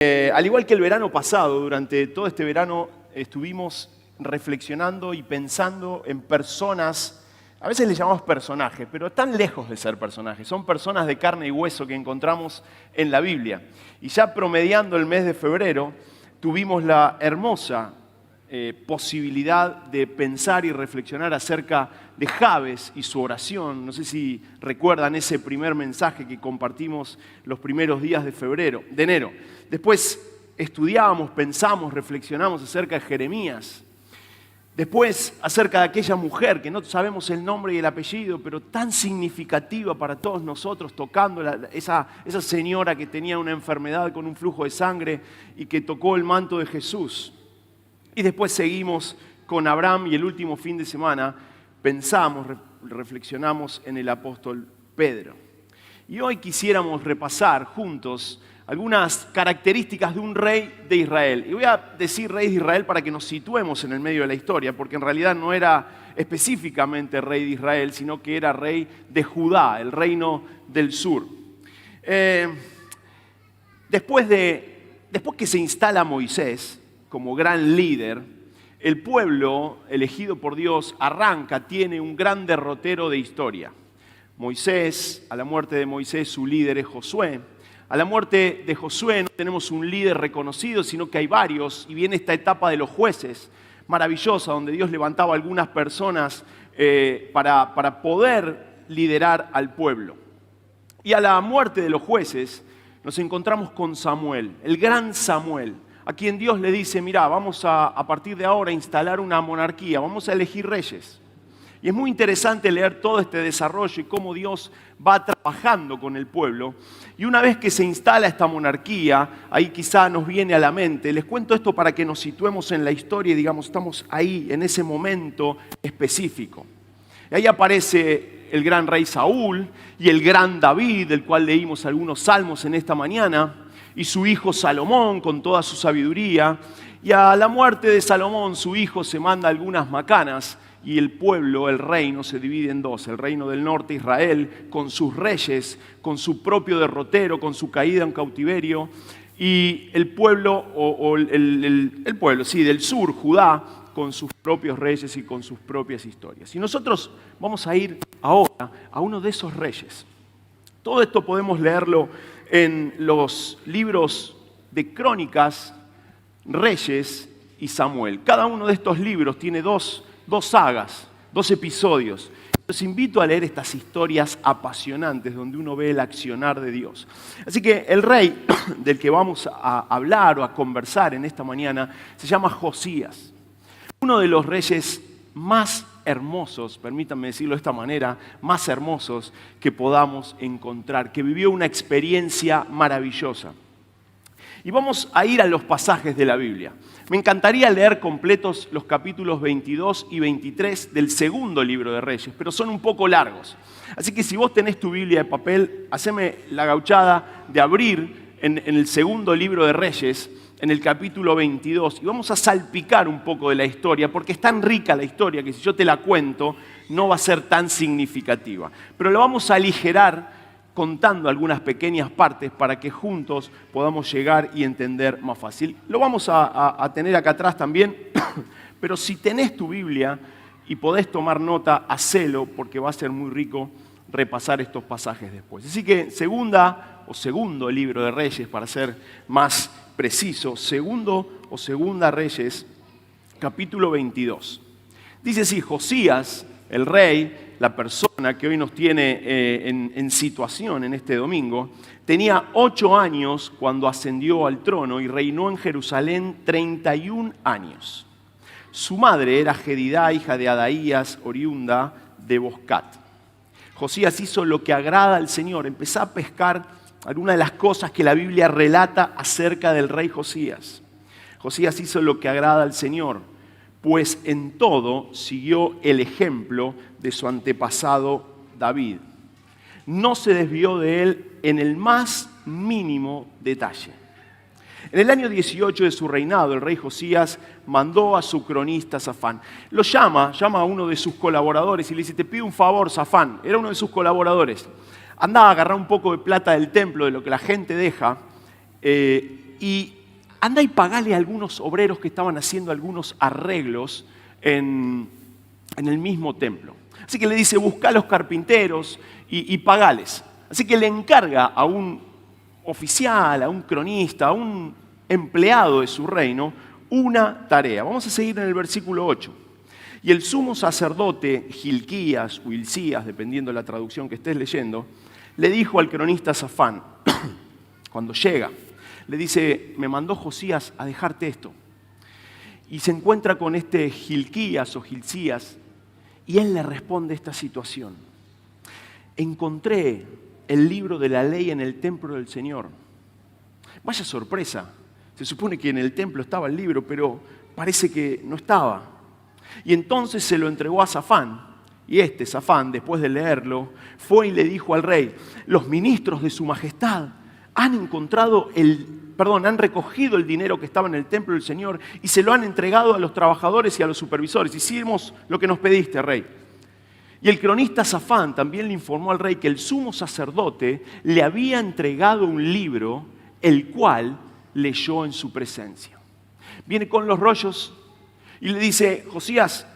Al igual que el verano pasado, durante todo este verano estuvimos reflexionando y pensando en personas, a veces les llamamos personajes, pero están lejos de ser personajes, son personas de carne y hueso que encontramos en la Biblia. Y ya promediando el mes de febrero, tuvimos la hermosa posibilidad de pensar y reflexionar acerca de Jabes y su oración. No sé si recuerdan ese primer mensaje que compartimos los primeros días de enero. Después estudiamos, pensamos, reflexionamos acerca de Jeremías. Después acerca de aquella mujer que no sabemos el nombre y el apellido, pero tan significativa para todos nosotros, tocando esa señora que tenía una enfermedad con un flujo de sangre y que tocó el manto de Jesús. Y después seguimos con Abraham y el último fin de semana pensamos, reflexionamos en el apóstol Pedro. Y hoy quisiéramos repasar juntos algunas características de un rey de Israel. Y voy a decir rey de Israel para que nos situemos en el medio de la historia, porque en realidad no era específicamente rey de Israel, sino que era rey de Judá, el reino del sur. Después que se instala Moisés como gran líder, el pueblo elegido por Dios tiene un gran derrotero de historia. Moisés, a la muerte de Moisés, su líder es Josué. A la muerte de Josué no tenemos un líder reconocido, sino que hay varios, y viene esta etapa de los jueces, maravillosa, donde Dios levantaba a algunas personas para poder liderar al pueblo. Y a la muerte de los jueces nos encontramos con Samuel, el gran Samuel, a quien Dios le dice, mirá, vamos a partir de ahora a instalar una monarquía, vamos a elegir reyes. Y es muy interesante leer todo este desarrollo y cómo Dios va trabajando con el pueblo. Y una vez que se instala esta monarquía, ahí quizá nos viene a la mente, les cuento esto para que nos situemos en la historia y digamos, estamos ahí en ese momento específico. Y ahí aparece el gran rey Saúl y el gran David, del cual leímos algunos salmos en esta mañana, y su hijo Salomón con toda su sabiduría. Y a la muerte de Salomón, su hijo se manda algunas macanas y el pueblo, el reino, se divide en dos. El reino del norte, Israel, con sus reyes, con su propio derrotero, con su caída en cautiverio. Y el pueblo, el pueblo del sur, Judá, con sus propios reyes y con sus propias historias. Y nosotros vamos a ir ahora a uno de esos reyes. Todo esto podemos leerlo en los libros de Crónicas, Reyes y Samuel. Cada uno de estos libros tiene dos sagas, 2 episodios. Los invito a leer estas historias apasionantes donde uno ve el accionar de Dios. Así que el rey del que vamos a hablar o a conversar en esta mañana se llama Josías. Uno de los reyes más hermosos, permítanme decirlo de esta manera, más hermosos que podamos encontrar, que vivió una experiencia maravillosa. Y vamos a ir a los pasajes de la Biblia. Me encantaría leer completos los capítulos 22 y 23 del segundo libro de Reyes, pero son un poco largos. Así que si vos tenés tu Biblia de papel, haceme la gauchada de abrir en el segundo libro de Reyes, en el capítulo 22, y vamos a salpicar un poco de la historia, porque es tan rica la historia que si yo te la cuento, no va a ser tan significativa. Pero lo vamos a aligerar contando algunas pequeñas partes para que juntos podamos llegar y entender más fácil. Lo vamos a tener acá atrás también, pero si tenés tu Biblia y podés tomar nota, hacelo, porque va a ser muy rico repasar estos pasajes después. Así que segundo libro de Reyes, para ser más preciso, segunda Reyes, capítulo 22. Dice así: Josías, el rey, la persona que hoy nos tiene en situación en este domingo, tenía 8 años cuando ascendió al trono y reinó en Jerusalén 31 años. Su madre era Jedidá, hija de Adaías, oriunda de Boscat. Josías hizo lo que agrada al Señor, empezó a pescar algunas de las cosas que la Biblia relata acerca del rey Josías. Josías hizo lo que agrada al Señor, pues en todo siguió el ejemplo de su antepasado David. No se desvió de él en el más mínimo detalle. En el año 18 de su reinado, el rey Josías mandó a su cronista Safán. Lo llama a uno de sus colaboradores y le dice: te pido un favor, Safán. Era uno de sus colaboradores. Anda a agarrar un poco de plata del templo, de lo que la gente deja, y anda y pagale a algunos obreros que estaban haciendo algunos arreglos en el mismo templo. Así que le dice, busca a los carpinteros y pagales. Así que le encarga a un oficial, a un cronista, a un empleado de su reino, una tarea. Vamos a seguir en el versículo 8. Y el sumo sacerdote Hilquías o Hilcías, dependiendo de la traducción que estés leyendo, le dijo al cronista Safán, cuando llega, le dice, me mandó Josías a dejarte esto. Y se encuentra con este Hilquías o Hilcías, y él le responde esta situación. Encontré el libro de la ley en el templo del Señor. Vaya sorpresa, se supone que en el templo estaba el libro, pero parece que no estaba. Y entonces se lo entregó a Safán, y Safán, después de leerlo, fue y le dijo al rey, los ministros de su majestad han recogido el dinero que estaba en el templo del Señor y se lo han entregado a los trabajadores y a los supervisores. Hicimos lo que nos pediste, rey. Y el cronista Safán también le informó al rey que el sumo sacerdote le había entregado un libro, el cual leyó en su presencia. Viene con los rollos y le dice, Josías,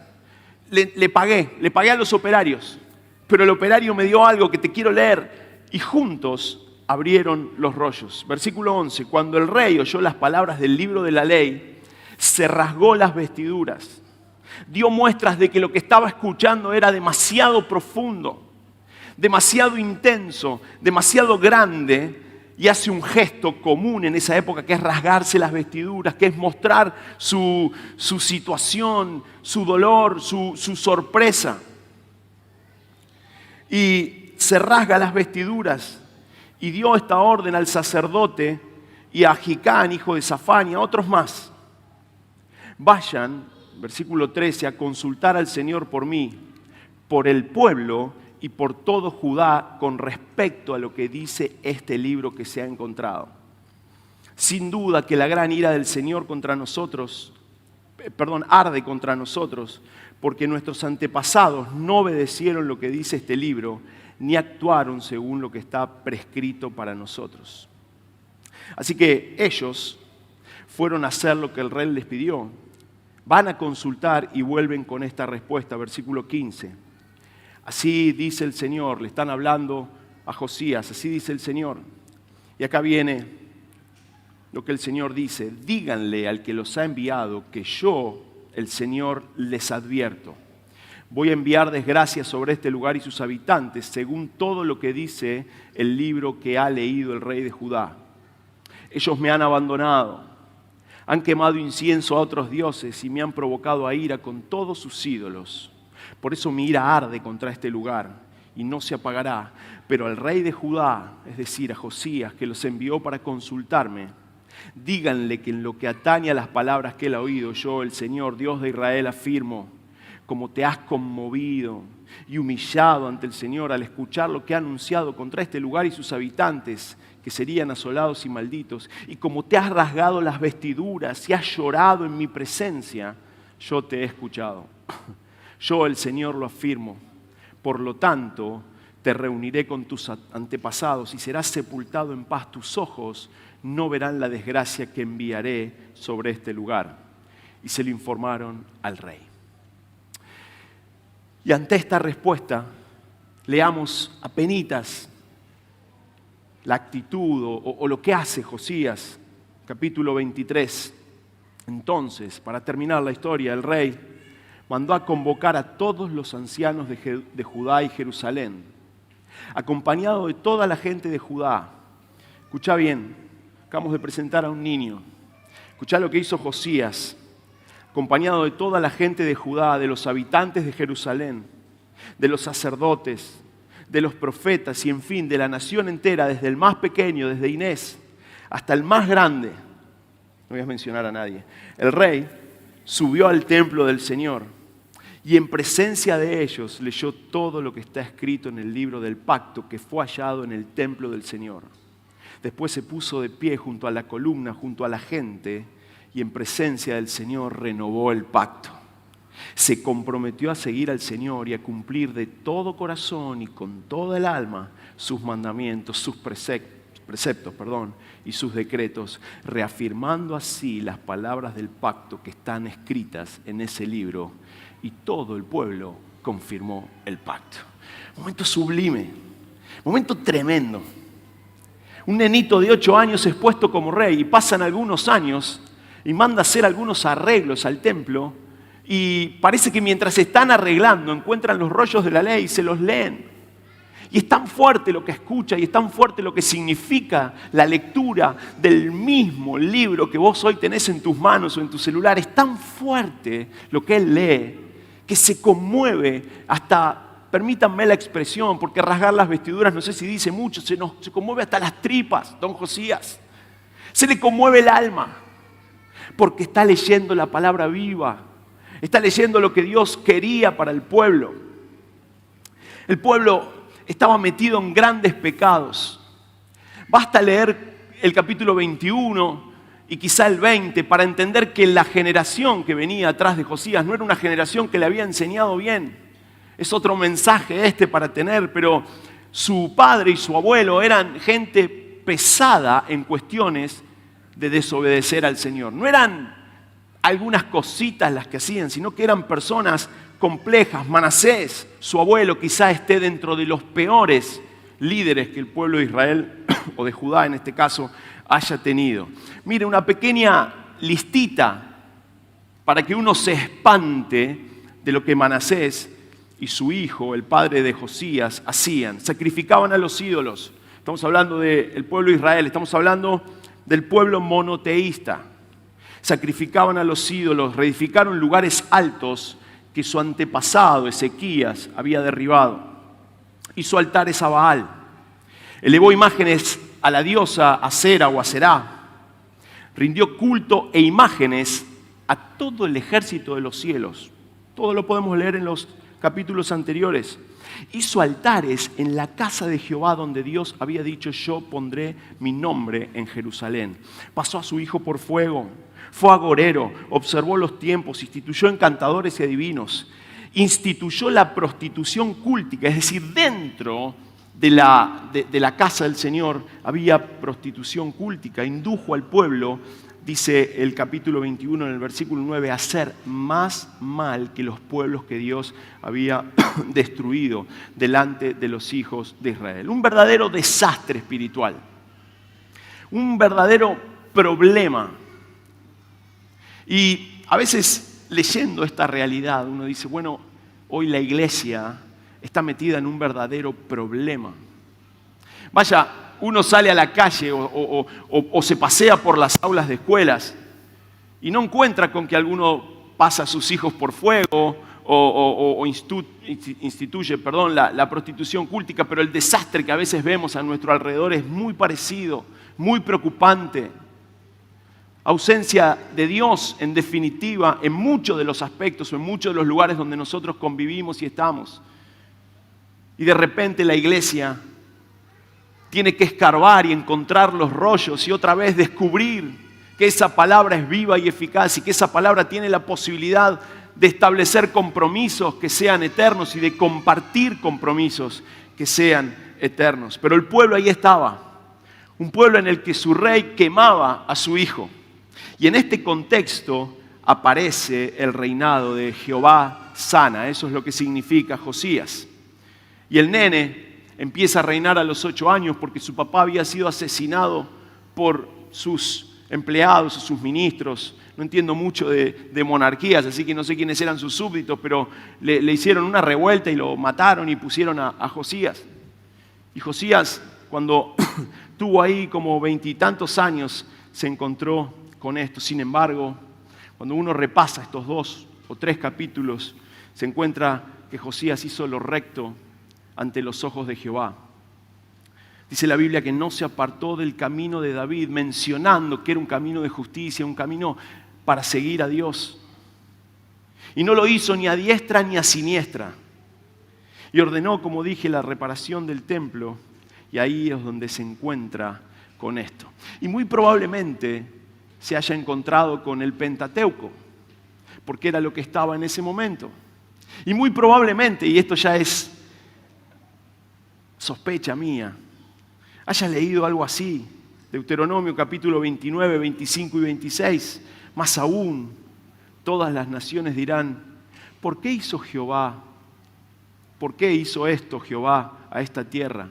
le pagué a los operarios, pero el operario me dio algo que te quiero leer. Y juntos abrieron los rollos. Versículo 11, cuando el rey oyó las palabras del libro de la ley, se rasgó las vestiduras. Dio muestras de que lo que estaba escuchando era demasiado profundo, demasiado intenso, demasiado grande, y hace un gesto común en esa época que es rasgarse las vestiduras, que es mostrar su situación, su dolor, su sorpresa. Y se rasga las vestiduras y dio esta orden al sacerdote y a Jicán, hijo de Safán, y a otros más. Vayan, versículo 13, a consultar al Señor por mí, por el pueblo y por todo Judá con respecto a lo que dice este libro que se ha encontrado. Sin duda que la gran ira del Señor arde contra nosotros, porque nuestros antepasados no obedecieron lo que dice este libro, ni actuaron según lo que está prescrito para nosotros. Así que ellos fueron a hacer lo que el rey les pidió. Van a consultar y vuelven con esta respuesta, versículo 15. Así dice el Señor, le están hablando a Josías, así dice el Señor. Y acá viene lo que el Señor dice, díganle al que los ha enviado que yo, el Señor, les advierto. Voy a enviar desgracia sobre este lugar y sus habitantes, según todo lo que dice el libro que ha leído el rey de Judá. Ellos me han abandonado, han quemado incienso a otros dioses y me han provocado a ira con todos sus ídolos. Por eso mi ira arde contra este lugar y no se apagará. Pero al rey de Judá, es decir, a Josías, que los envió para consultarme, díganle que en lo que atañe a las palabras que él ha oído, yo, el Señor, Dios de Israel, afirmo, como te has conmovido y humillado ante el Señor al escuchar lo que ha anunciado contra este lugar y sus habitantes, que serían asolados y malditos, y como te has rasgado las vestiduras y has llorado en mi presencia, yo te he escuchado. Yo, el Señor, lo afirmo. Por lo tanto, te reuniré con tus antepasados y serás sepultado en paz. Tus ojos no verán la desgracia que enviaré sobre este lugar. Y se lo informaron al rey. Y ante esta respuesta, leamos apenitas la actitud o lo que hace Josías, capítulo 23. Entonces, para terminar la historia, el rey mandó a convocar a todos los ancianos de Judá y Jerusalén, acompañado de toda la gente de Judá. Escuchá bien, acabamos de presentar a un niño. Escuchá lo que hizo Josías, acompañado de toda la gente de Judá, de los habitantes de Jerusalén, de los sacerdotes, de los profetas y en fin, de la nación entera, desde el más pequeño, desde Inés, hasta el más grande. No voy a mencionar a nadie. El rey subió al templo del Señor y en presencia de ellos leyó todo lo que está escrito en el libro del pacto que fue hallado en el templo del Señor. Después se puso de pie junto a la columna, junto a la gente, y en presencia del Señor renovó el pacto. Se comprometió a seguir al Señor y a cumplir de todo corazón y con toda el alma sus mandamientos, sus preceptos, y sus decretos, reafirmando así las palabras del pacto que están escritas en ese libro, y todo el pueblo confirmó el pacto. Momento sublime, momento tremendo. Un nenito de 8 años es puesto como rey y pasan algunos años y manda hacer algunos arreglos al templo, y parece que mientras están arreglando encuentran los rollos de la ley y se los leen. Y es tan fuerte lo que escucha y es tan fuerte lo que significa la lectura del mismo libro que vos hoy tenés en tus manos o en tu celular. Es tan fuerte lo que él lee que se conmueve hasta, permítanme la expresión, porque rasgar las vestiduras no sé si dice mucho, se conmueve hasta las tripas, don Josías. Se le conmueve el alma porque está leyendo la palabra viva. Está leyendo lo que Dios quería para el pueblo. El pueblo estaba metido en grandes pecados. Basta leer el capítulo 21 y quizá el 20 para entender que la generación que venía atrás de Josías no era una generación que le había enseñado bien. Es otro mensaje para tener, pero su padre y su abuelo eran gente pesada en cuestiones de desobedecer al Señor. No eran algunas cositas las que hacían, sino que eran personas complejas. Manasés, su abuelo, quizá esté dentro de los peores líderes que el pueblo de Israel, o de Judá en este caso, haya tenido. Mire, una pequeña listita para que uno se espante de lo que Manasés y su hijo, el padre de Josías, hacían. Sacrificaban a los ídolos. Estamos hablando del pueblo de Israel, estamos hablando del pueblo monoteísta. Sacrificaban a los ídolos, reedificaron lugares altos que su antepasado Ezequías había derribado. Hizo altares a Baal. Elevó imágenes a la diosa Acera o Aserá. Rindió culto e imágenes a todo el ejército de los cielos. Todo lo podemos leer en los capítulos anteriores. Hizo altares en la casa de Jehová donde Dios había dicho: yo pondré mi nombre en Jerusalén. Pasó a su hijo por fuego. Fue agorero, observó los tiempos, instituyó encantadores y adivinos, instituyó la prostitución cúltica, es decir, dentro de la casa del Señor había prostitución cúltica, indujo al pueblo, dice el capítulo 21 en el versículo 9, a hacer más mal que los pueblos que Dios había destruido delante de los hijos de Israel. Un verdadero desastre espiritual, un verdadero problema. Y a veces leyendo esta realidad uno dice, bueno, hoy la iglesia está metida en un verdadero problema. Vaya, uno sale a la calle o se pasea por las aulas de escuelas y no encuentra con que alguno pasa a sus hijos por fuego o instituye la prostitución cúltica, pero el desastre que a veces vemos a nuestro alrededor es muy parecido, muy preocupante. Ausencia de Dios, en definitiva, en muchos de los aspectos o en muchos de los lugares donde nosotros convivimos y estamos. Y de repente la iglesia tiene que escarbar y encontrar los rollos y otra vez descubrir que esa palabra es viva y eficaz y que esa palabra tiene la posibilidad de establecer compromisos que sean eternos y de compartir compromisos que sean eternos. Pero el pueblo ahí estaba, un pueblo en el que su rey quemaba a su hijo. Y en este contexto aparece el reinado de Jehová sana, eso es lo que significa Josías. Y el nene empieza a reinar a los 8 años porque su papá había sido asesinado por sus empleados o sus ministros. No entiendo mucho de monarquías, así que no sé quiénes eran sus súbditos, pero le hicieron una revuelta y lo mataron y pusieron a Josías. Y Josías, cuando tuvo ahí como 20 y tantos años, se encontró con esto. Sin embargo, cuando uno repasa estos 2 o 3 capítulos, se encuentra que Josías hizo lo recto ante los ojos de Jehová. Dice la Biblia que no se apartó del camino de David, mencionando que era un camino de justicia, un camino para seguir a Dios. Y no lo hizo ni a diestra ni a siniestra. Y ordenó, como dije, la reparación del templo, y ahí es donde se encuentra con esto. Y muy probablemente se haya encontrado con el Pentateuco, porque era lo que estaba en ese momento. Y muy probablemente, y esto ya es sospecha mía, haya leído algo así. Deuteronomio capítulo 29, 25 y 26. Más aún, todas las naciones dirán, ¿por qué hizo Jehová? ¿Por qué hizo esto Jehová a esta tierra?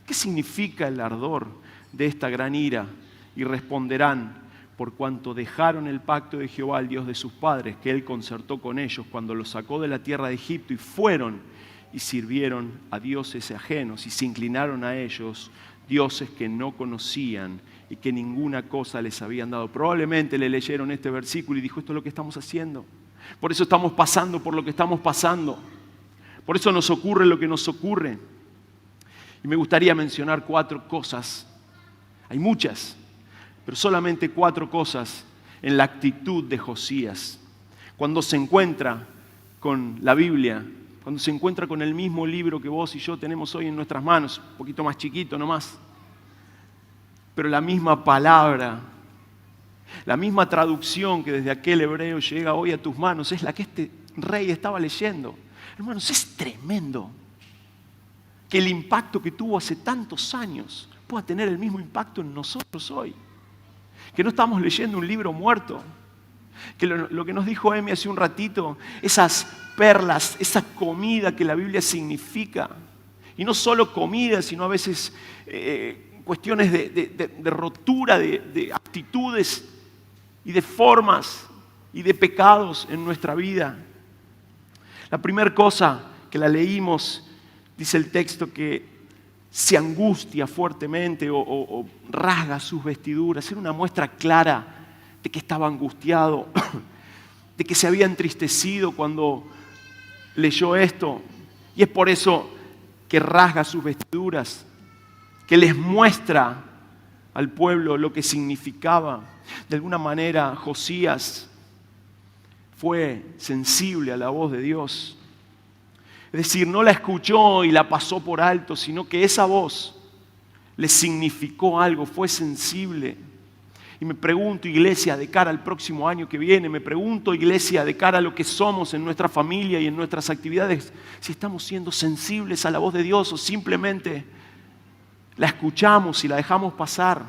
¿Qué significa el ardor de esta gran ira? Y responderán, por cuanto dejaron el pacto de Jehová, el Dios de sus padres, que Él concertó con ellos cuando los sacó de la tierra de Egipto, y fueron y sirvieron a dioses ajenos y se inclinaron a ellos, dioses que no conocían y que ninguna cosa les habían dado. Probablemente le leyeron este versículo y dijo, esto es lo que estamos haciendo. Por eso estamos pasando por lo que estamos pasando. Por eso nos ocurre lo que nos ocurre. Y me gustaría mencionar 4 cosas. Hay muchas, pero solamente 4 cosas en la actitud de Josías. Cuando se encuentra con la Biblia, cuando se encuentra con el mismo libro que vos y yo tenemos hoy en nuestras manos, un poquito más chiquito nomás, pero la misma palabra, la misma traducción que desde aquel hebreo llega hoy a tus manos, es la que este rey estaba leyendo. Hermanos, es tremendo que el impacto que tuvo hace tantos años pueda tener el mismo impacto en nosotros hoy. Que no estamos leyendo un libro muerto. Que lo que nos dijo Emi hace un ratito, esas perlas, esa comida que la Biblia significa. Y no solo comida, sino a veces cuestiones de rotura de actitudes y de formas y de pecados en nuestra vida. La primera cosa que la leímos, dice el texto que se angustia fuertemente o rasga sus vestiduras. Era una muestra clara de que estaba angustiado, de que se había entristecido cuando leyó esto. Y es por eso que rasga sus vestiduras, que les muestra al pueblo lo que significaba. De alguna manera, Josías fue sensible a la voz de Dios. Es decir, no la escuchó y la pasó por alto, sino que esa voz le significó algo, fue sensible. Y me pregunto, iglesia, de cara al próximo año que viene, me pregunto, iglesia, de cara a lo que somos en nuestra familia y en nuestras actividades, si estamos siendo sensibles a la voz de Dios o simplemente la escuchamos y la dejamos pasar.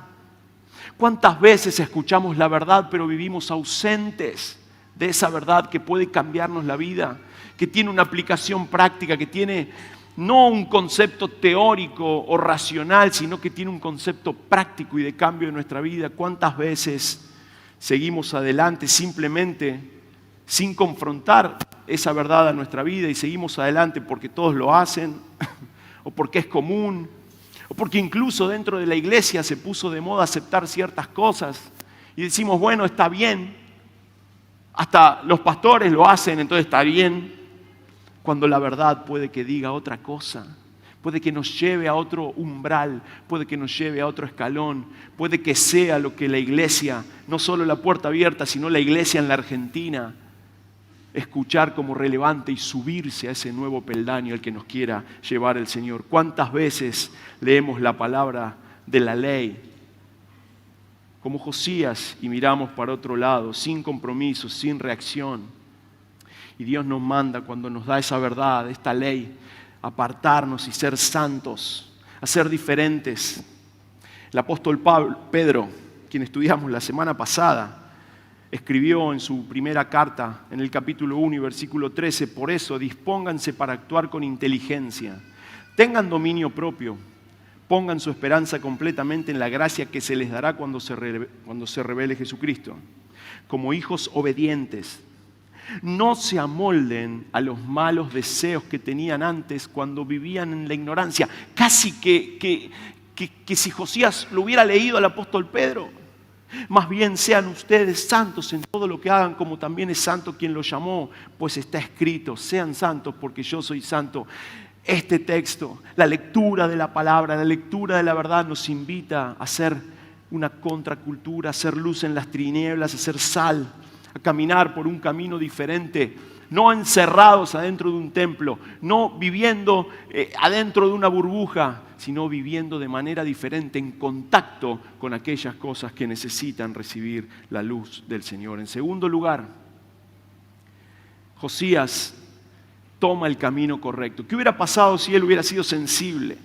¿Cuántas veces escuchamos la verdad pero vivimos ausentes de esa verdad que puede cambiarnos la vida, que tiene una aplicación práctica, que tiene no un concepto teórico o racional, sino que tiene un concepto práctico y de cambio en nuestra vida? ¿Cuántas veces seguimos adelante simplemente sin confrontar esa verdad a nuestra vida y seguimos adelante porque todos lo hacen o porque es común o porque incluso dentro de la iglesia se puso de moda aceptar ciertas cosas y decimos, bueno, está bien, hasta los pastores lo hacen, entonces está bien? Cuando la verdad puede que diga otra cosa, puede que nos lleve a otro umbral, puede que nos lleve a otro escalón, puede que sea lo que la iglesia, no solo la Puerta Abierta, sino la iglesia en la Argentina, escuchar como relevante y subirse a ese nuevo peldaño al que nos quiera llevar el Señor. ¿Cuántas veces leemos la palabra de la ley como Josías y miramos para otro lado, sin compromiso, sin reacción? Y Dios nos manda, cuando nos da esa verdad, esta ley, apartarnos y ser santos, a ser diferentes. El apóstol Pedro, quien estudiamos la semana pasada, escribió en su primera carta, en el capítulo 1 y versículo 13, por eso dispónganse para actuar con inteligencia, tengan dominio propio, pongan su esperanza completamente en la gracia que se les dará cuando se revele Jesucristo, como hijos obedientes. No se amolden a los malos deseos que tenían antes cuando vivían en la ignorancia. Casi que si Josías lo hubiera leído al apóstol Pedro. Más bien sean ustedes santos en todo lo que hagan, como también es santo quien los llamó, pues está escrito, sean santos porque yo soy santo. Este texto, la lectura de la palabra, la lectura de la verdad nos invita a ser una contracultura, a hacer luz en las tinieblas, a ser sal, a caminar por un camino diferente, no encerrados adentro de un templo, no viviendo adentro de una burbuja, sino viviendo de manera diferente, en contacto con aquellas cosas que necesitan recibir la luz del Señor. En segundo lugar, Josías toma el camino correcto. ¿Qué hubiera pasado si él hubiera sido sensible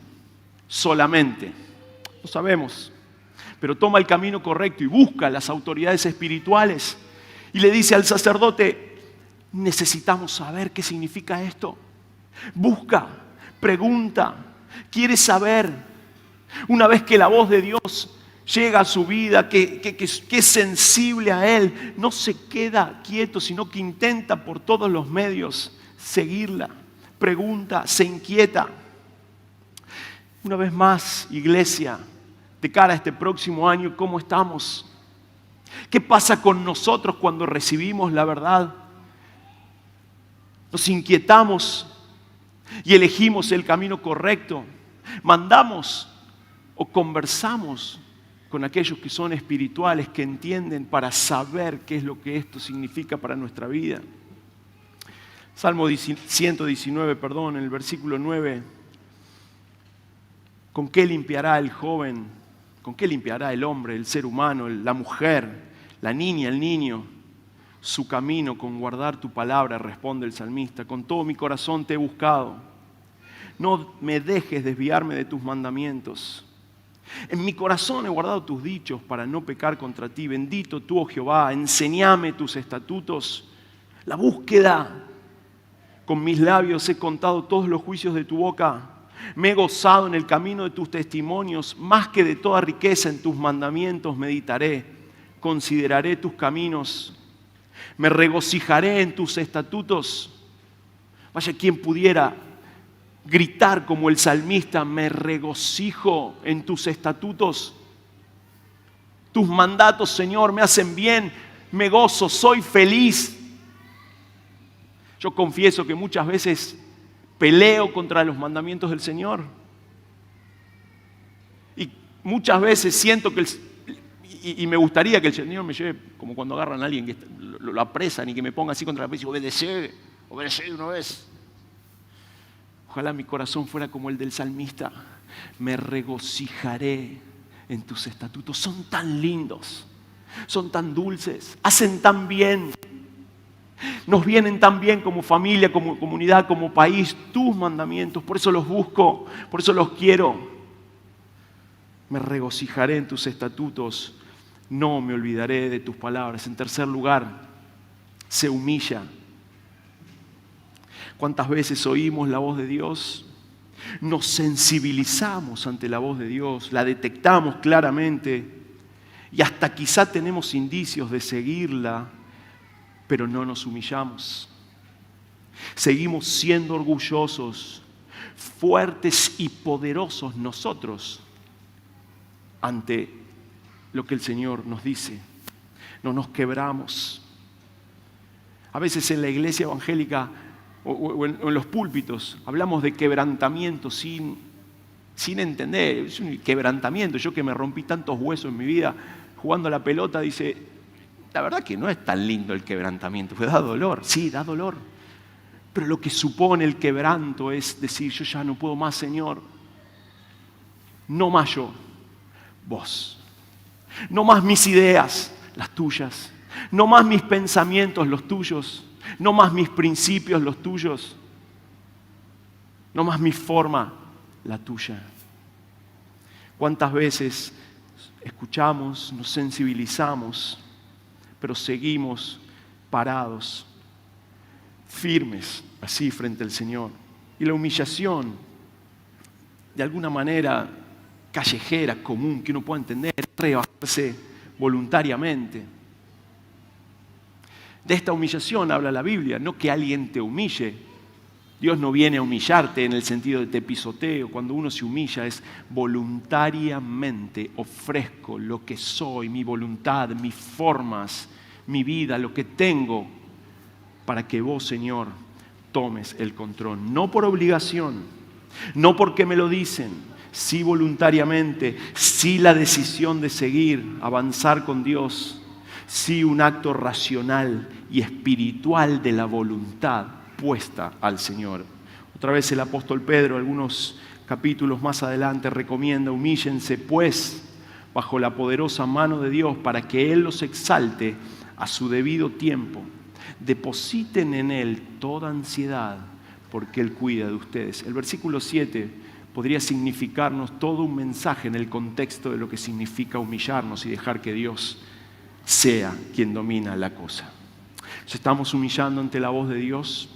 solamente? No sabemos. Pero toma el camino correcto y busca a las autoridades espirituales. Y le dice al sacerdote, necesitamos saber qué significa esto. Busca, pregunta, quiere saber. Una vez que la voz de Dios llega a su vida, que es sensible a Él, no se queda quieto, sino que intenta por todos los medios seguirla. Pregunta, se inquieta. Una vez más, iglesia, de cara a este próximo año, ¿cómo estamos? ¿Qué pasa con nosotros cuando recibimos la verdad? Nos inquietamos y elegimos el camino correcto. Mandamos o conversamos con aquellos que son espirituales, que entienden para saber qué es lo que esto significa para nuestra vida. Salmo 119, en el versículo 9. ¿Con qué limpiará el joven? ¿Con qué limpiará el hombre, el ser humano, la mujer, la niña, el niño? Su camino con guardar tu palabra, responde el salmista. Con todo mi corazón te he buscado. No me dejes desviarme de tus mandamientos. En mi corazón he guardado tus dichos para no pecar contra ti. Bendito tú, oh Jehová, enséñame tus estatutos. La búsqueda. Con mis labios he contado todos los juicios de tu boca. Me he gozado en el camino de tus testimonios. Más que de toda riqueza en tus mandamientos meditaré. Consideraré tus caminos. Me regocijaré en tus estatutos. Vaya, quien pudiera gritar como el salmista, me regocijo en tus estatutos. Tus mandatos, Señor, me hacen bien, me gozo, soy feliz. Yo confieso que muchas veces peleo contra los mandamientos del Señor. Y muchas veces siento que y me gustaría que el Señor me lleve, como cuando agarran a alguien que lo apresan y que me ponga así contra la pared y obedece una vez. Ojalá mi corazón fuera como el del salmista. Me regocijaré en tus estatutos. Son tan lindos, son tan dulces, hacen tan bien. Nos vienen tan bien como familia, como comunidad, como país, tus mandamientos. Por eso los busco, por eso los quiero. Me regocijaré en tus estatutos. No me olvidaré de tus palabras. En tercer lugar, se humilla. ¿Cuántas veces oímos la voz de Dios? Nos sensibilizamos ante la voz de Dios, la detectamos claramente y hasta quizá tenemos indicios de seguirla, pero no nos humillamos. Seguimos siendo orgullosos, fuertes y poderosos nosotros ante lo que el Señor nos dice. No nos quebramos. A veces en la iglesia evangélica o en los púlpitos hablamos de quebrantamiento sin entender. Es un quebrantamiento. Yo que me rompí tantos huesos en mi vida jugando a la pelota, dice, la verdad que no es tan lindo el quebrantamiento, pues da dolor, sí, da dolor. Pero lo que supone el quebranto es decir, yo ya no puedo más, Señor. No más yo, vos. No más mis ideas, las tuyas. No más mis pensamientos, los tuyos. No más mis principios, los tuyos. No más mi forma, la tuya. ¿Cuántas veces escuchamos, nos sensibilizamos, pero seguimos parados, firmes, así frente al Señor? Y la humillación, de alguna manera callejera, común, que uno pueda entender, rebajarse voluntariamente. De esta humillación habla la Biblia, no que alguien te humille. Dios no viene a humillarte en el sentido de te pisoteo. Cuando uno se humilla es voluntariamente ofrezco lo que soy, mi voluntad, mis formas, mi vida, lo que tengo, para que vos, Señor, tomes el control. No por obligación, no porque me lo dicen, sí voluntariamente, sí la decisión de seguir, avanzar con Dios, sí un acto racional y espiritual de la voluntad puesta al Señor. Otra vez el apóstol Pedro, algunos capítulos más adelante, recomienda: humíllense pues bajo la poderosa mano de Dios para que Él los exalte a su debido tiempo. Depositen en Él toda ansiedad porque Él cuida de ustedes. El versículo 7 podría significarnos todo un mensaje en el contexto de lo que significa humillarnos y dejar que Dios sea quien domina la cosa. ¿Nos estamos humillando ante la voz de Dios?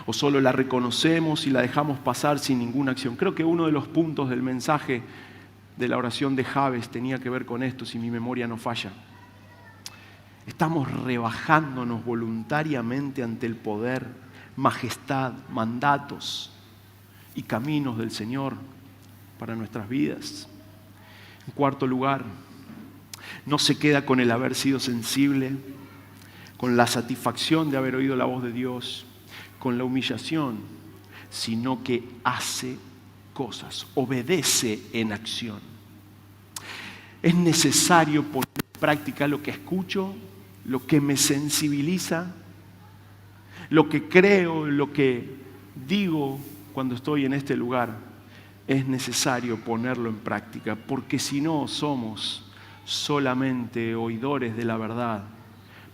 ¿O solo la reconocemos y la dejamos pasar sin ninguna acción? Creo que uno de los puntos del mensaje de la oración de Jabes tenía que ver con esto, si mi memoria no falla. Estamos rebajándonos voluntariamente ante el poder, majestad, mandatos y caminos del Señor para nuestras vidas. En cuarto lugar, no se queda con el haber sido sensible, con la satisfacción de haber oído la voz de Dios, con la humillación, sino que hace cosas, obedece en acción. Es necesario poner en práctica lo que escucho, lo que me sensibiliza, lo que creo, lo que digo cuando estoy en este lugar. Es necesario ponerlo en práctica, porque si no somos solamente oidores de la verdad,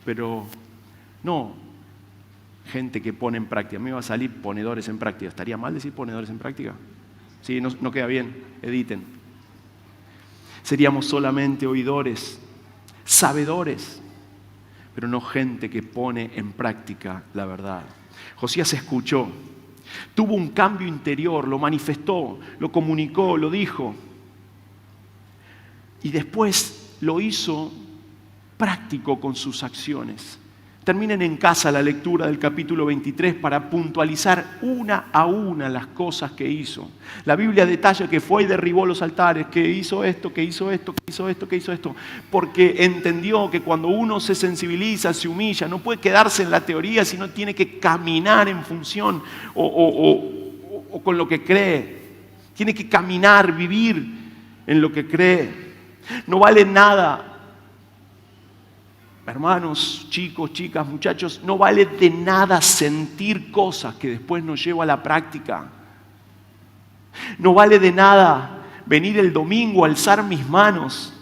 pero no gente que pone en práctica. A mí va a salir ponedores en práctica. ¿Estaría mal decir ponedores en práctica? Sí, no queda bien, editen. Seríamos solamente oidores, sabedores, pero no gente que pone en práctica la verdad. Josías escuchó, tuvo un cambio interior, lo manifestó, lo comunicó, lo dijo. Y después lo hizo práctico con sus acciones. Terminen en casa la lectura del capítulo 23 para puntualizar una a una las cosas que hizo. La Biblia detalla que fue y derribó los altares, que hizo esto, que hizo esto, que hizo esto, que hizo esto, porque entendió que cuando uno se sensibiliza, se humilla, no puede quedarse en la teoría, sino tiene que caminar en función o con lo que cree. Tiene que caminar, vivir en lo que cree. No vale nada. Hermanos, chicos, chicas, muchachos, no vale de nada sentir cosas que después no llevo a la práctica. No vale de nada venir el domingo a alzar mis manos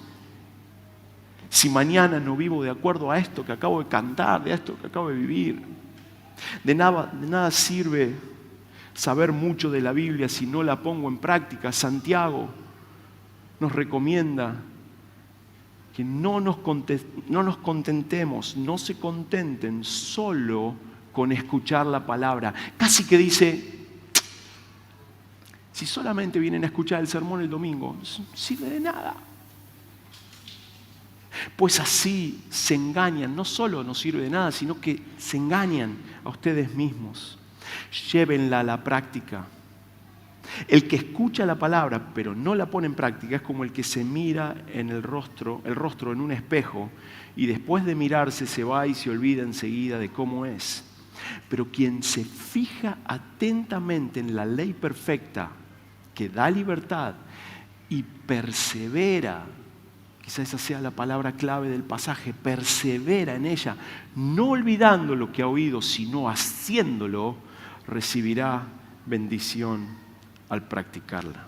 si mañana no vivo de acuerdo a esto que acabo de cantar, de esto que acabo de vivir. De nada sirve saber mucho de la Biblia si no la pongo en práctica. Santiago nos recomienda que no nos contentemos, no se contenten solo con escuchar la palabra. Casi que dice, si solamente vienen a escuchar el sermón el domingo, no sirve de nada. Pues así se engañan, no solo no sirve de nada, sino que se engañan a ustedes mismos. Llévenla a la práctica. El que escucha la palabra pero no la pone en práctica es como el que se mira en el rostro en un espejo y después de mirarse se va y se olvida enseguida de cómo es. Pero quien se fija atentamente en la ley perfecta que da libertad y persevera, quizás esa sea la palabra clave del pasaje, persevera en ella, no olvidando lo que ha oído, sino haciéndolo, recibirá bendición al practicarla.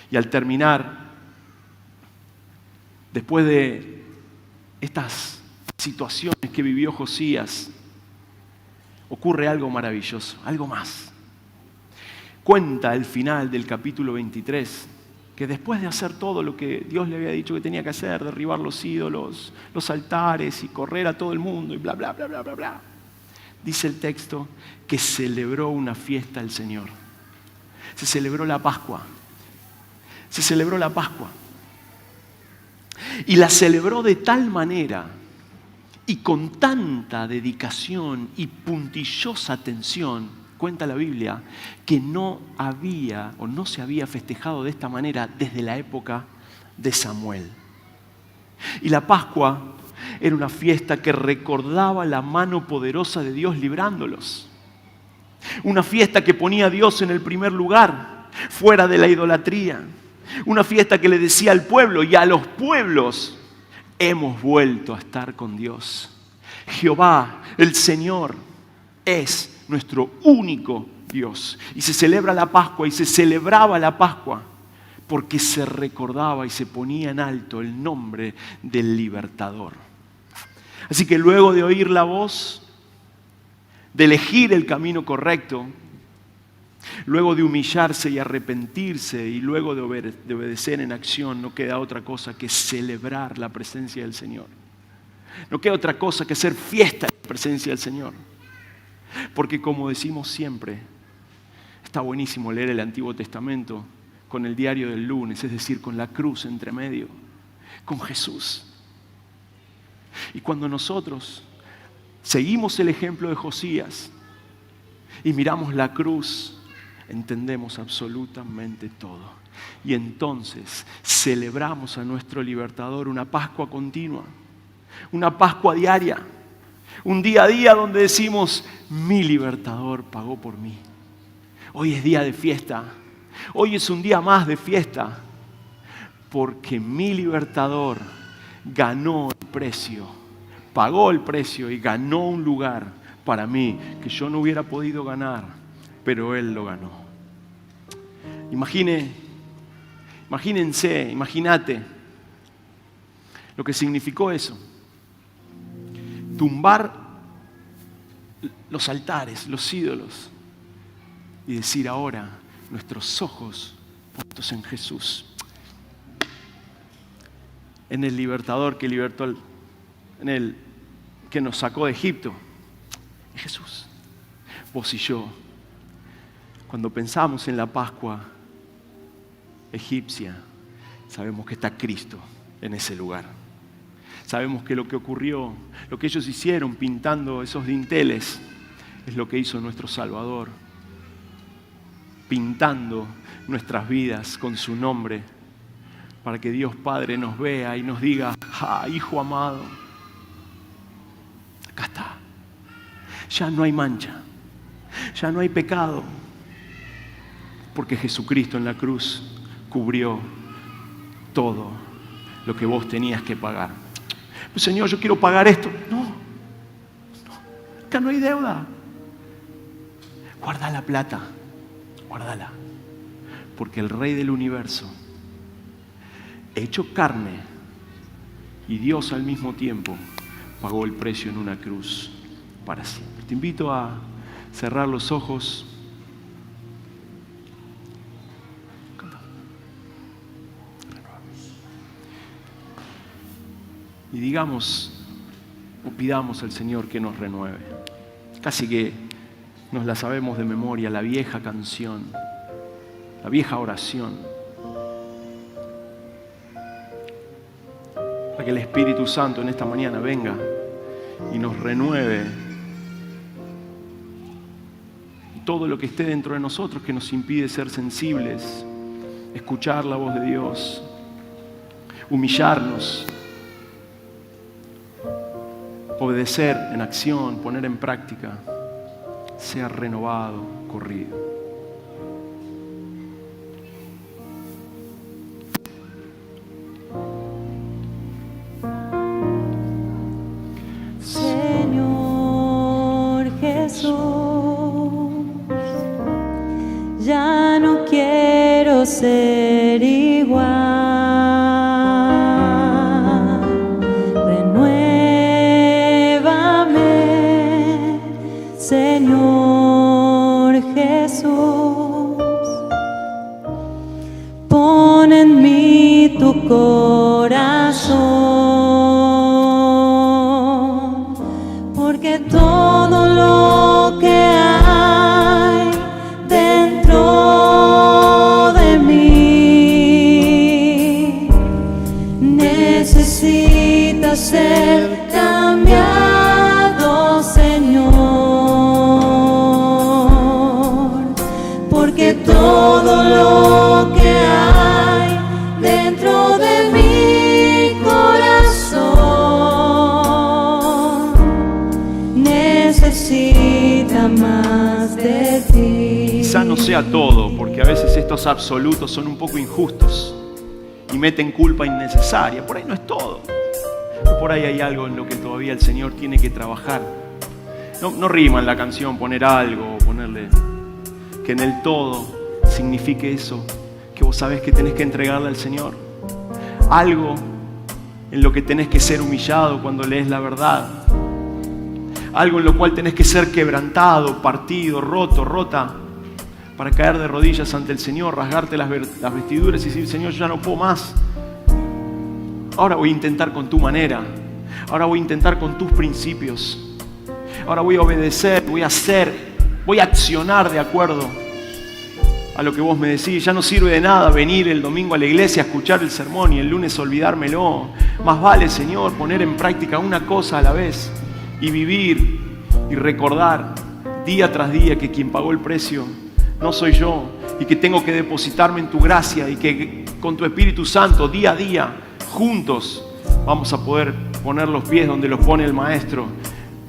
Y al terminar, después de estas situaciones que vivió Josías, ocurre algo maravilloso, algo más. Cuenta el final del capítulo 23, que después de hacer todo lo que Dios le había dicho que tenía que hacer, derribar los ídolos, los altares y correr a todo el mundo y bla, bla, bla, bla, bla, bla, dice el texto que celebró una fiesta al Señor. Se celebró la Pascua. Se celebró la Pascua. Y la celebró de tal manera y con tanta dedicación y puntillosa atención, cuenta la Biblia, que no se había festejado de esta manera desde la época de Samuel. Y la Pascua era una fiesta que recordaba la mano poderosa de Dios librándolos. Una fiesta que ponía a Dios en el primer lugar, fuera de la idolatría. Una fiesta que le decía al pueblo y a los pueblos, hemos vuelto a estar con Dios. Jehová, el Señor, es nuestro único Dios. Y se celebra la Pascua y se celebraba la Pascua porque se recordaba y se ponía en alto el nombre del libertador. Así que luego de oír la voz, de elegir el camino correcto, Luego de humillarse y arrepentirse y luego de obedecer en acción, no queda otra cosa que celebrar la presencia del Señor. No queda otra cosa que hacer fiesta en la presencia del Señor. Porque como decimos siempre, está buenísimo leer el Antiguo Testamento con el diario del lunes, es decir, con la cruz entre medio, con Jesús. Y cuando nosotros seguimos el ejemplo de Josías y miramos la cruz, entendemos absolutamente todo. Y entonces celebramos a nuestro libertador una Pascua continua, una Pascua diaria, un día a día donde decimos, mi libertador pagó por mí. Hoy es día de fiesta, hoy es un día más de fiesta, porque mi libertador ganó el precio, pagó el precio y ganó un lugar para mí que yo no hubiera podido ganar, pero Él lo ganó. Imagínate lo que significó eso. Tumbar los altares, los ídolos y decir ahora nuestros ojos puestos en Jesús, en el libertador que libertó, en el que nos sacó de Egipto, en Jesús. Vos y yo, cuando pensamos en la Pascua egipcia, sabemos que está Cristo en ese lugar. Sabemos que lo que ocurrió, lo que ellos hicieron pintando esos dinteles, es lo que hizo nuestro Salvador, pintando nuestras vidas con su nombre, para que Dios Padre nos vea y nos diga, Hijo amado, acá está. Ya no hay mancha, ya no hay pecado, porque Jesucristo en la cruz cubrió todo lo que vos tenías que pagar. Pues, Señor, yo quiero pagar esto. No, acá no hay deuda. Guarda la plata, guárdala, porque el Rey del universo, hecho carne y Dios al mismo tiempo, pagó el precio en una cruz para siempre. Te invito a cerrar los ojos. Y digamos o pidamos al Señor que nos renueve. Casi que nos la sabemos de memoria, la vieja canción, la vieja oración. Para que el Espíritu Santo en esta mañana venga y nos renueve todo lo que esté dentro de nosotros que nos impide ser sensibles, escuchar la voz de Dios, humillarnos, obedecer en acción, poner en práctica, sea renovado, corrido. Señor Jesús, ya no quiero ser igual. Señor Jesús, pon en mí tu corazón, porque todo lo que hay dentro de mí necesita ser cambiado, Señor. Todo lo que hay dentro de mi corazón necesita más de ti. Quizá no sea todo, porque a veces estos absolutos son un poco injustos y meten culpa innecesaria. Por ahí no es todo, pero por ahí hay algo en lo que todavía el Señor tiene que trabajar. No rima en la canción poner algo o ponerle que en el todo signifique eso, que vos sabés que tenés que entregarle al Señor. Algo en lo que tenés que ser humillado cuando lees la verdad. Algo en lo cual tenés que ser quebrantado, partido, roto, rota, para caer de rodillas ante el Señor, rasgarte las vestiduras y decir: Señor, yo ya no puedo más. Ahora voy a intentar con tu manera. Ahora voy a intentar con tus principios. Ahora voy a obedecer, voy a hacer, voy a accionar de acuerdo a lo que vos me decís. Ya no sirve de nada venir el domingo a la iglesia a escuchar el sermón y el lunes olvidármelo. Más vale, Señor, poner en práctica una cosa a la vez y vivir y recordar día tras día que quien pagó el precio no soy yo, y que tengo que depositarme en tu gracia, y que con tu Espíritu Santo día a día juntos vamos a poder poner los pies donde los pone el Maestro,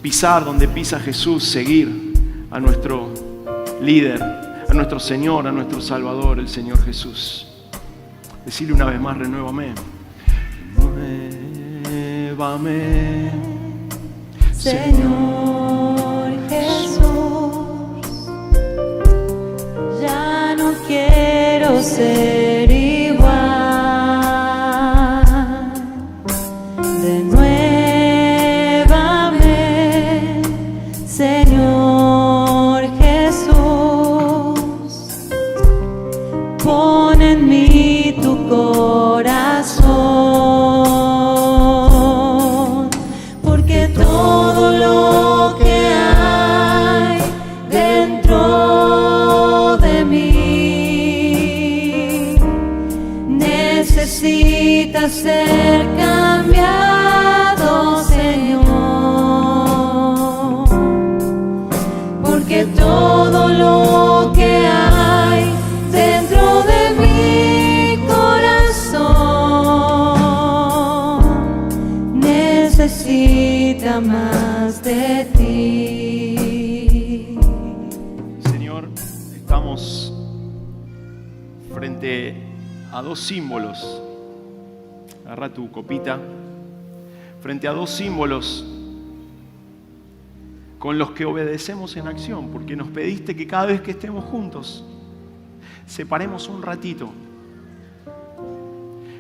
pisar donde pisa Jesús, seguir a nuestro líder, a nuestro Señor, a nuestro Salvador, el Señor Jesús. Decirle una vez más: renuévame. Renuévame, Señor Jesús, ya no quiero ser igual. Renuévame, Señor Jesús, pon en mí tu corazón, porque todo lo que hay dentro de mí necesita ser cambiado, Señor, porque todo lo que hay dentro de mi corazón necesita más de ti. Señor, estamos frente a dos símbolos. Agarra tu copita. Frente a dos símbolos con los que obedecemos en acción, porque nos pediste que cada vez que estemos juntos separemos un ratito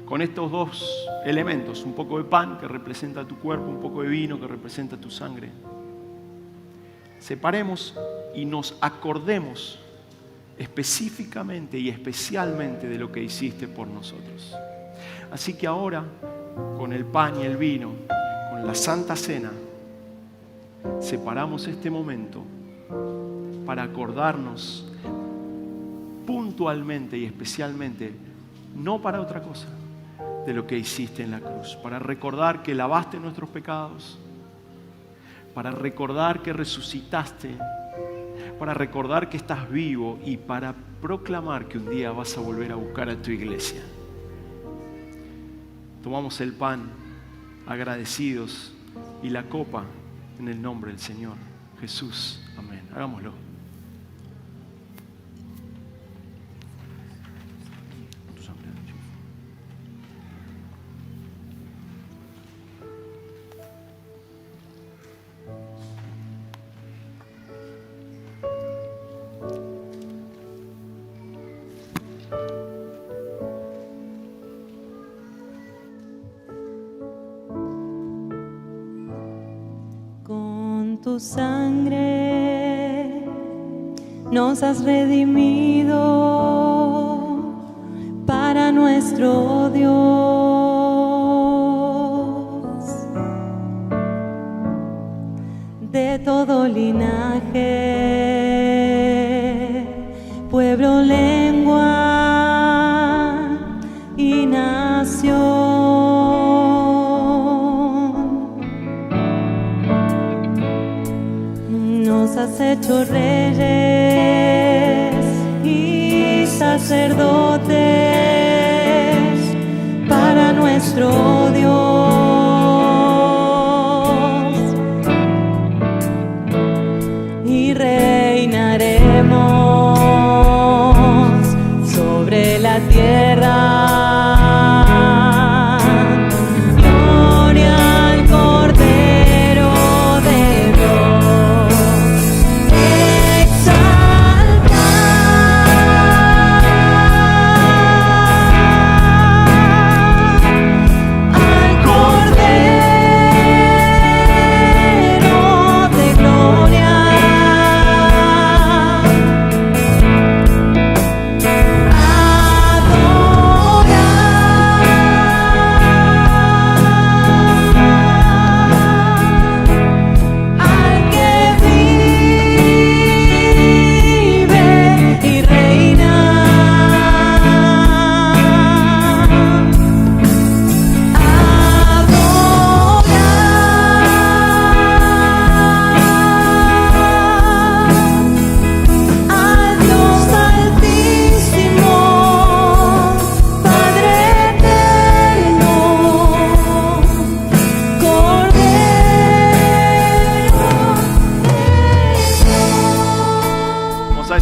con estos dos elementos: un poco de pan que representa tu cuerpo, un poco de vino que representa tu sangre. Separemos y nos acordemos específicamente y especialmente de lo que hiciste por nosotros. Así que ahora, con el pan y el vino, con la Santa Cena, separamos este momento para acordarnos puntualmente y especialmente, no para otra cosa, de lo que hiciste en la cruz, para recordar que lavaste nuestros pecados, para recordar que resucitaste, para recordar que estás vivo y para proclamar que un día vas a volver a buscar a tu iglesia. Tomamos el pan agradecidos y la copa en el nombre del Señor Jesús. Amén. Hagámoslo. Con tu sangre nos has redimido para nuestro Dios. De todo linaje, pueblo, lengua y nación. Nos has hecho reyes y sacerdotes para nuestro Dios. Y reinaremos sobre la tierra. Al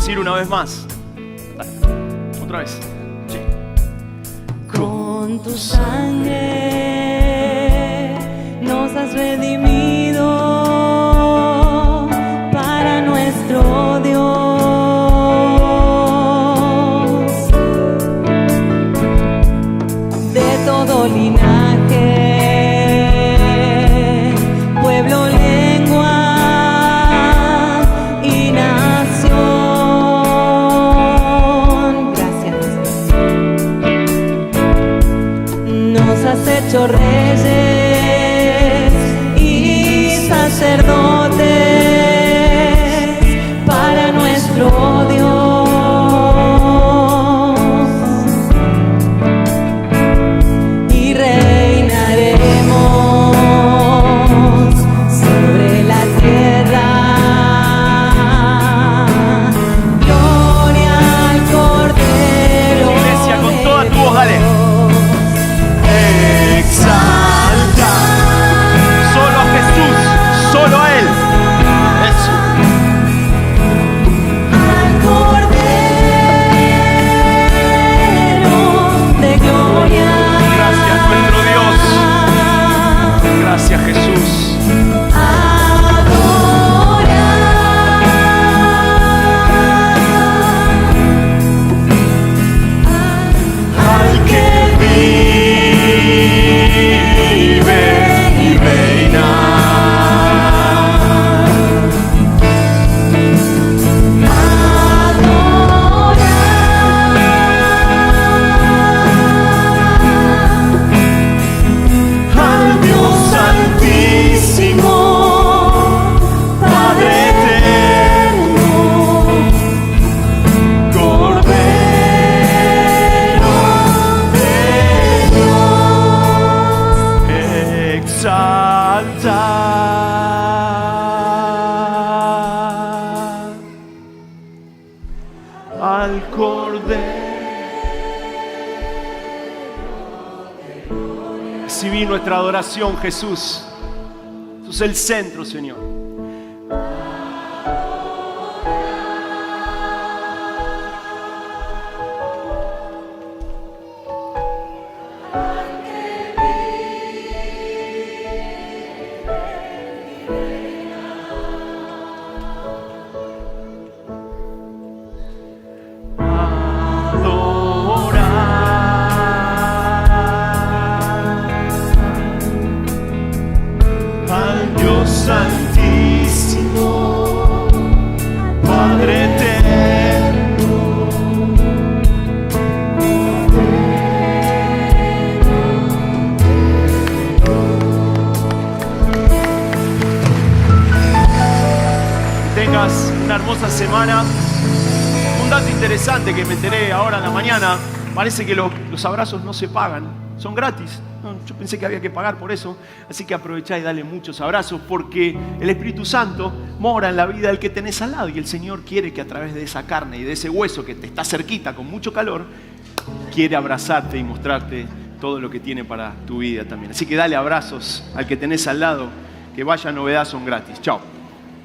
decir una vez más? Dale. Otra vez. Sí. Con tu sangre nos has redimido para nuestro Dios. De todo linaje, pueblo, lengua y nación. Gracias. Nos has hecho reyes y sacerdotes para nuestro Dios. Y reinaremos sobre la tierra. Gloria al Cordero. Iglesia, con toda tu voz, dale. Exalta solo a Jesús, solo a Él. Eso. Al Cordero de gloria. Gracias, nuestro Dios. Gracias, Jesús. Al que vive y reina. Al Dios Santísimo, Padre eterno, Cordero de Dios, exalta al Cordero. Recibí nuestra adoración, Jesús. Tú es el centro, Señor. Al Dios Santísimo, Padre eterno, tengas una hermosa semana. Un dato interesante que me enteré ahora en la mañana: parece que los abrazos no se pagan, son gratis. No, yo pensé que había que pagar por eso, así que aprovechá y dale muchos abrazos, porque el Espíritu Santo mora en la vida del que tenés al lado, y el Señor quiere que a través de esa carne y de ese hueso que te está cerquita con mucho calor, quiere abrazarte y mostrarte todo lo que tiene para tu vida también. Así que dale abrazos al que tenés al lado, que vaya novedad, son gratis. Chao.